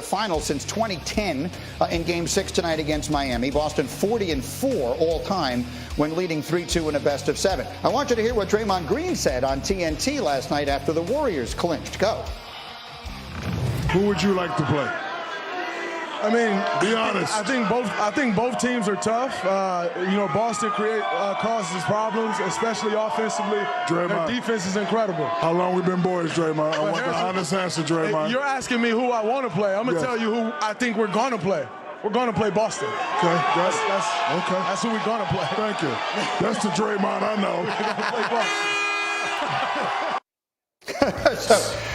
finals since 2010 in Game 6 tonight against Miami. Boston 40-4 all-time when leading 3-2 in a best-of-7. I want you to hear what Draymond Green said on TNT last night after the Warriors clinched. Go. Who would you like to play? I mean, be honest. I think both teams are tough. Boston causes problems, especially offensively. Draymond. Their defense is incredible. How long we been boys, Draymond? I want the honest answer, Draymond. You're asking me who I want to play. I'm gonna tell you who I think we're gonna play. We're gonna play Boston. Okay, that's who we're gonna play. Thank you. That's the Draymond I know.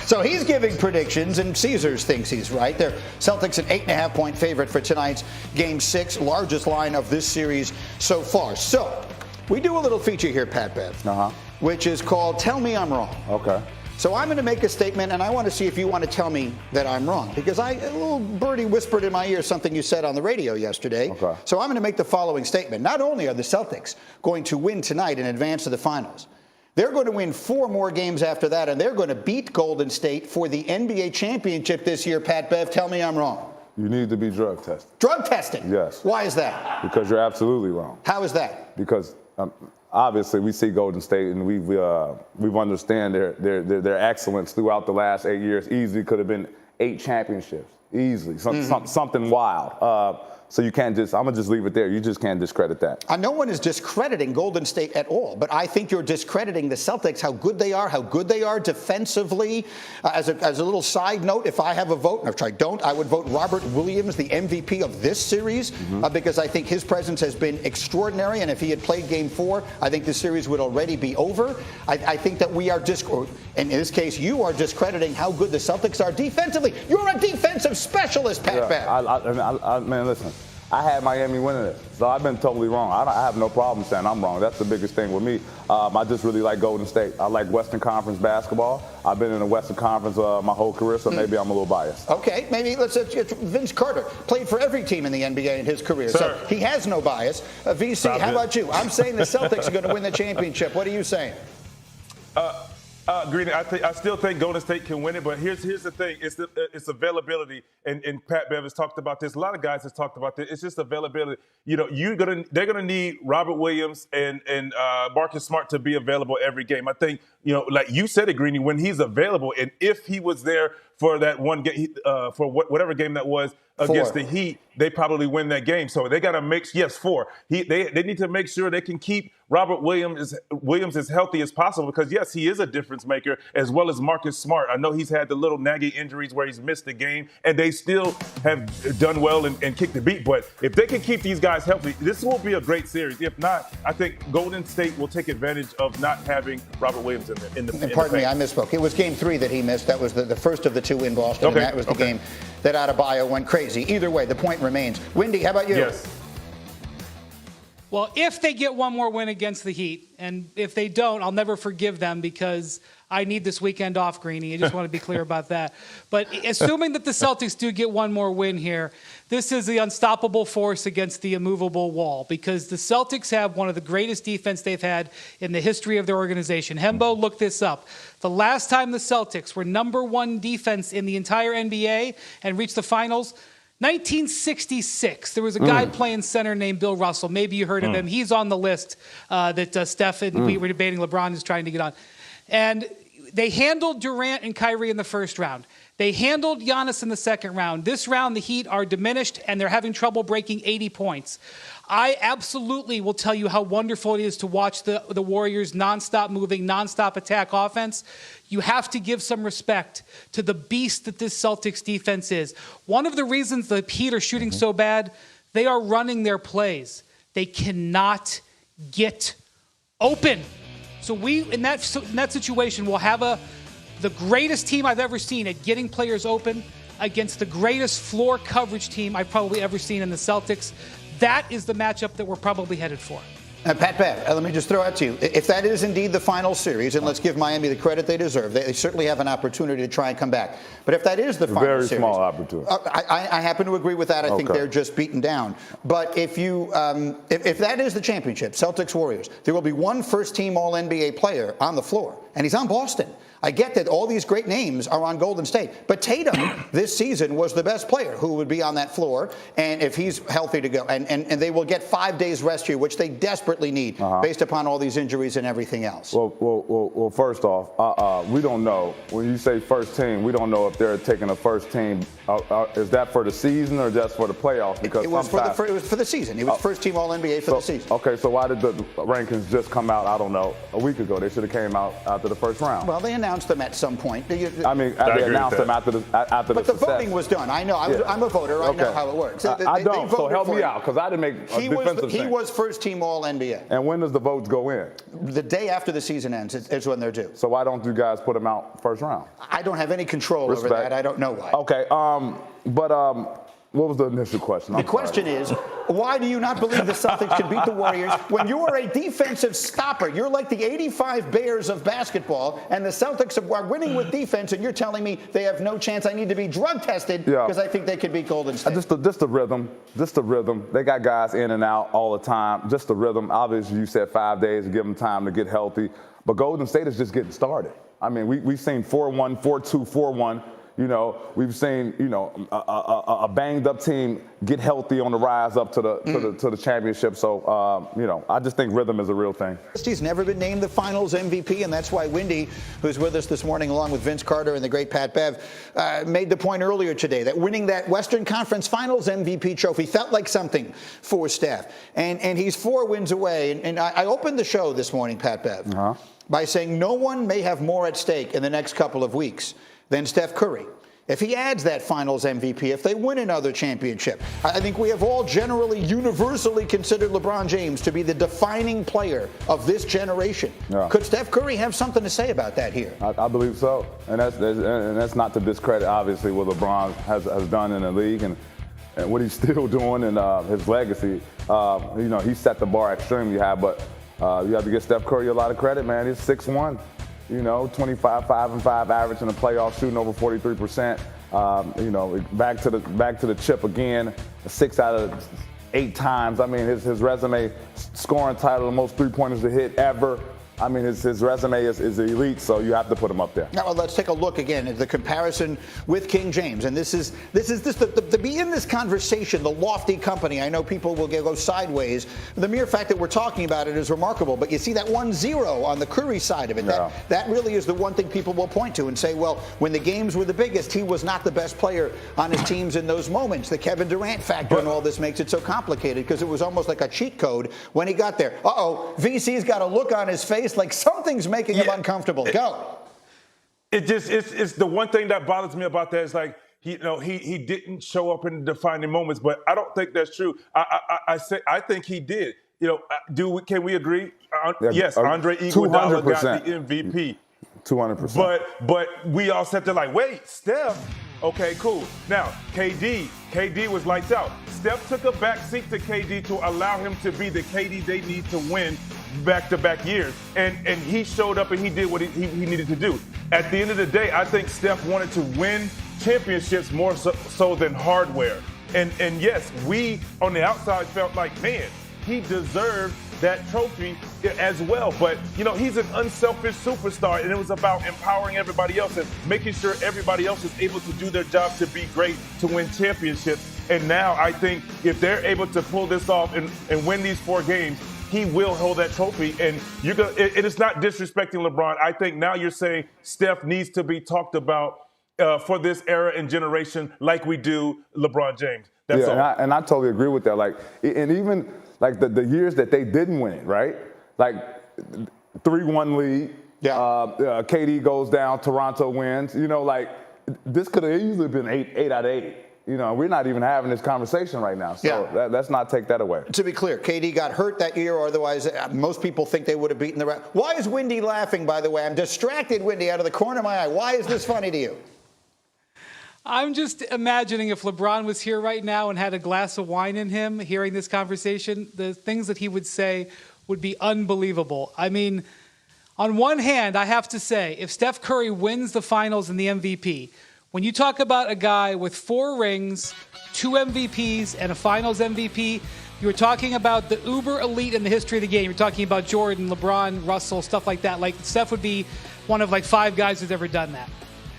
So he's giving predictions, and Caesars thinks he's right. They're Celtics an 8.5-point favorite for tonight's Game 6, largest line of this series so far. So we do a little feature here, Pat Bev, which is called Tell Me I'm Wrong. Okay. So I'm going to make a statement, and I want to see if you want to tell me that I'm wrong. Because a little birdie whispered in my ear something you said on the radio yesterday. Okay. So I'm going to make the following statement. Not only are the Celtics going to win tonight in advance of the finals, they're going to win 4 more games after that, and they're going to beat Golden State for the NBA championship this year. Pat Bev, tell me I'm wrong. You need to be drug tested. Drug testing? Yes. Why is that? Because you're absolutely wrong. How is that? Because obviously we see Golden State, and we've understand their excellence throughout the last 8 years. Easily could have been 8 championships. Easily. Something wild. So you can't I'm going to just leave it there. You just can't discredit that. No one is discrediting Golden State at all, but I think you're discrediting the Celtics, how good they are defensively. As a little side note, if I have a vote, and if I don't, I would vote Robert Williams the MVP of this series because I think his presence has been extraordinary, and if he had played Game 4, I think the series would already be over. I think that we are in this case, you are discrediting how good the Celtics are defensively. You're a defensive specialist, Pat Bev. Man, listen. I had Miami winning it, so I've been totally wrong. I have no problem saying I'm wrong. That's the biggest thing with me. I just really like Golden State. I like Western Conference basketball. I've been in the Western Conference my whole career, so maybe I'm a little biased. Okay, maybe Vince Carter played for every team in the NBA in his career, so he has no bias. VC, how about you? I'm saying the Celtics are going to win the championship. What are you saying? Green, I still think Golden State can win it, but here's the thing: it's availability, and Pat Bev has talked about this. A lot of guys have talked about this. It's just availability. They're gonna need Robert Williams and Marcus Smart to be available every game. I think like you said it, Greeny, when he's available, and if he was there for that one game, for whatever game that was against the Heat, they probably win that game. So they got to make 4. They need to make sure they can keep Robert Williams as healthy as possible because, yes, he is a difference maker as well as Marcus Smart. I know he's had the little nagging injuries where he's missed the game, and they still have done well and kicked the beat. But if they can keep these guys healthy, this will be a great series. If not, I think Golden State will take advantage of not having Robert Williams in the Pardon me, I misspoke. It was Game 3 that he missed. That was the first of the 2 in Boston, and that was the game that Adebayo went crazy. Either way, the point remains. Wendy, how about you? Yes. Well, if they get one more win against the Heat, and if they don't, I'll never forgive them because I need this weekend off, Greeny. I just want to be clear about that. But assuming that the Celtics do get one more win here, this is the unstoppable force against the immovable wall because the Celtics have one of the greatest defense they've had in the history of their organization. Hembo, look this up. The last time the Celtics were number 1 defense in the entire NBA and reached the finals, 1966, there was a guy playing center named Bill Russell. Maybe you heard of him. He's on the list that Steph and we were debating LeBron is trying to get on. And they handled Durant and Kyrie in the first round. They handled Giannis in the second round. This round, the Heat are diminished, and they're having trouble breaking 80 points. I absolutely will tell you how wonderful it is to watch the Warriors' nonstop moving, nonstop attack offense. You have to give some respect to the beast that this Celtics defense is. One of the reasons the Heat are shooting so bad, they are running their plays. They cannot get open. So in that situation, we'll have the greatest team I've ever seen at getting players open against the greatest floor coverage team I've probably ever seen in the Celtics. That is the matchup that we're probably headed for. Pat Bev, let me just throw out to you. If that is indeed the final series, and let's give Miami the credit they deserve, they certainly have an opportunity to try and come back. But if that is the final series. Very small opportunity. I happen to agree with that. I think they're just beaten down. But if that is the championship, Celtics Warriors, there will be one first-team All-NBA player on the floor, and he's on Boston. I get that all these great names are on Golden State, but Tatum this season was the best player who would be on that floor, and if he's healthy to go, and they will get 5 days rest here, which they desperately need based upon all these injuries and everything else. Well, first off, we don't know. When you say first team, we don't know if they're taking a first team. Is that for the season or just for the playoffs? Because it was for the season. It was first team All-NBA for the season. Okay, so why did the rankings just come out, I don't know, a week ago? They should have came out after the first round. Well, they announced them at some point. I mean, they announced them after the But the voting was done. I know. I'm a voter. I know how it works. I don't, so help me out, because I didn't make a defensive He was first team All-NBA. And when does the votes go in? The day after the season ends is when they're due. So why don't you guys put them out first round? I don't have any control over that. I don't know why. Okay, what was the initial question? The question is, why do you not believe the Celtics can beat the Warriors when you are a defensive stopper? You're like the 85 Bears of basketball, and the Celtics are winning with defense, and you're telling me they have no chance. I need to be drug tested because I think they could beat Golden State. Just the rhythm. They got guys in and out all the time. Just the rhythm. Obviously, you said 5 days to give them time to get healthy, but Golden State is just getting started. I mean, we've seen 4-1, 4-2, 4-1. You know, we've seen, a banged up team get healthy on the rise up to the championship. So, I just think rhythm is a real thing. He's never been named the Finals MVP, and that's why Wendy, who's with us this morning, along with Vince Carter and the great Pat Bev, made the point earlier today that winning that Western Conference Finals MVP trophy felt like something for Steph. And he's 4 wins away. And I opened the show this morning, Pat Bev, by saying no one may have more at stake in the next couple of weeks than Steph Curry. If he adds that Finals MVP, if they win another championship, I think we have all universally considered LeBron James to be the defining player of this generation. Yeah. Could Steph Curry have something to say about that here? I believe so. And that's not to discredit, obviously, what LeBron has done in the league and what he's still doing and his legacy. He set the bar extremely high, but you have to give Steph Curry a lot of credit, man. He's 6'1". 25, 5 and 5 average in the playoffs, shooting over 43%. Back to the chip again, 6 out of 8 times. I mean, his resume, scoring title, the most 3-pointers to hit ever. I mean, his resume is elite, so you have to put him up there. Now, let's take a look again at the comparison with King James. And this is to be in this conversation, the lofty company. I know people will go sideways. The mere fact that we're talking about it is remarkable. But you see that 1-0 on the Curry side of it. Yeah. That really is the one thing people will point to and say, well, when the games were the biggest, he was not the best player on his teams in those moments. The Kevin Durant factor and all this makes it so complicated because it was almost like a cheat code when he got there. VC's got a look on his face like something's making him uncomfortable. It's the one thing that bothers me about that is like he didn't show up in the defining moments, but I don't think that's true. I think he did. Can we agree? Yes, Andre Iguodala got the MVP. 200%. But we all sat there like, wait, Steph. Okay, cool. Now, KD was lights out. Steph took a back seat to KD to allow him to be the KD they need to win back-to-back years. And he showed up and he did what he needed to do. At the end of the day, I think Steph wanted to win championships more so than hardware. And yes, we on the outside felt like, man, he deserved that trophy as well. But, he's an unselfish superstar, and it was about empowering everybody else and making sure everybody else is able to do their job to be great, to win championships. And now I think if they're able to pull this off and win these 4 games, he will hold that trophy. And it is not disrespecting LeBron. I think now you're saying Steph needs to be talked about for this era and generation like we do LeBron James. That's all. And I totally agree with that. Like, and even like the years that they didn't win it, right? Like 3-1 lead. Yeah. KD goes down, Toronto wins. This could have easily been 8 out of 8. We're not even having this conversation right now. So let's not take that away. To be clear, KD got hurt that year, or otherwise most people think they would have beaten the Raptors. Why is Wendy laughing, by the way? I'm distracted, Wendy, out of the corner of my eye. Why is this funny to you? I'm just imagining if LeBron was here right now and had a glass of wine in him, hearing this conversation, the things that he would say would be unbelievable. I mean, on one hand, I have to say, if Steph Curry wins the finals and the MVP, when you talk about a guy with 4 rings, 2 MVPs, and a finals MVP, you're talking about the uber elite in the history of the game. You're talking about Jordan, LeBron, Russell, stuff like that. Like, Steph would be one of like 5 guys who's ever done that.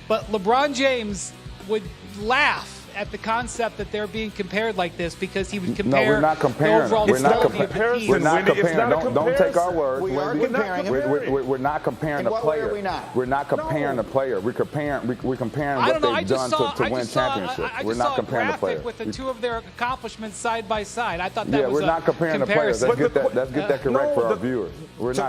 But LeBron James would laugh at the concept that they're being compared like this because he would compare. No, we're not comparing. The overall We're not stability of the comparing. team. We're not Wendy, it's comparing. not a Don't take our comparison. words. We are Wendy. comparing him. We're not comparing In the what way player. are we not? We're not comparing the player. We're comparing I what don't know. I they've just done saw, to I win just saw, championships. I We're just not saw a comparing the player. graphic with the 2 of their accomplishments side by side. I thought that Yeah, was we're not comparing the players. comparison. Let's get that correct for our viewers. We're not.